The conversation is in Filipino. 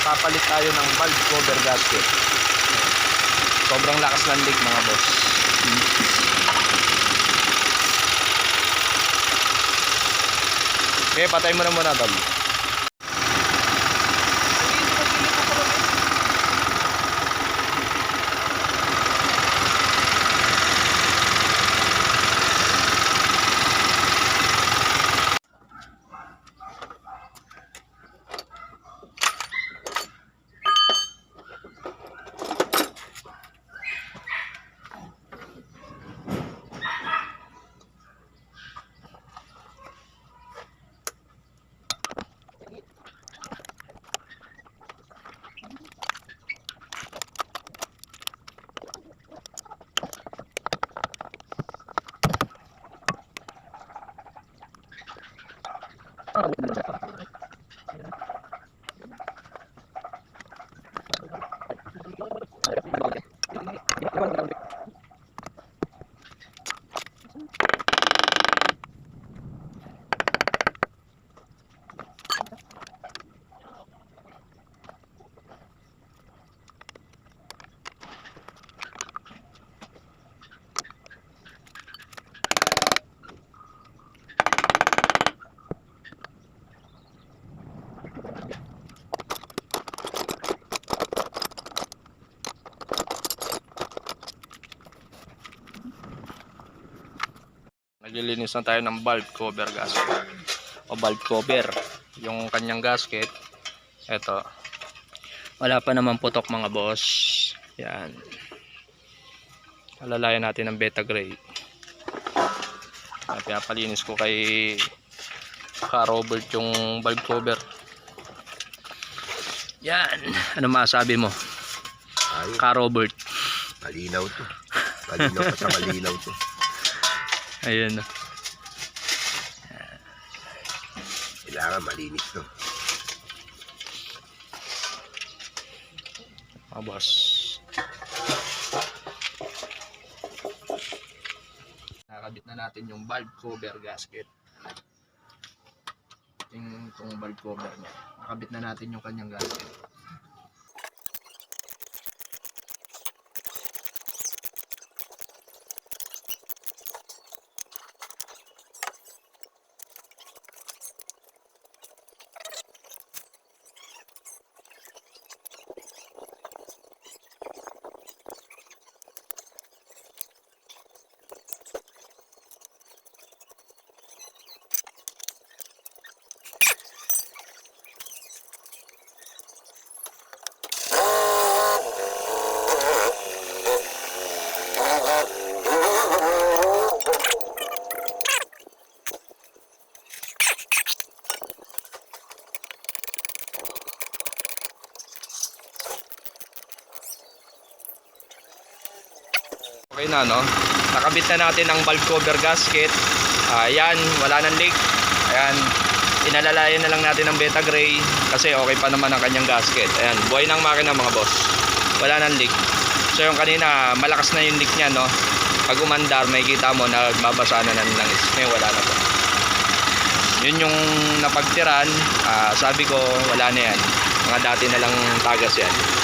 magpapalit tayo ng valve cover gasket. Sobrang lakas ng leak mga boss. Okay, patay mo na muna tol. Naglilinis na tayo ng valve cover gasket o valve cover. Yung kanyang gasket, eto, wala pa naman putok mga boss. Yan, alalayan natin ng beta gray. Pinapalinis ko kay Robert yung valve cover. Yan, ano masabi mo Robert? Malinaw to. Malinaw pa sa malinaw to. Ayan. Kailangan malinis to. Mga boss, nakakabit na natin yung valve cover gasket. Itong valve cover niya, nakabit na natin yung kanyang gasket. Okay na, no? Nakabit na natin ang valve cover gasket. Ayan, wala nang leak. Ayan, inalalayan na lang natin ng beta gray kasi okay pa naman ang kanyang gasket. Ayan, buhay ng makina mga boss. Wala nang leak. So yung kanina, malakas na yung leak niya, no? Pag umandar, makikita mo na magbabasa na ng langis. Ngayon wala na po. Yun yung napagtiran. Sabi ko, wala na yan. Mga dati na lang tagas yan.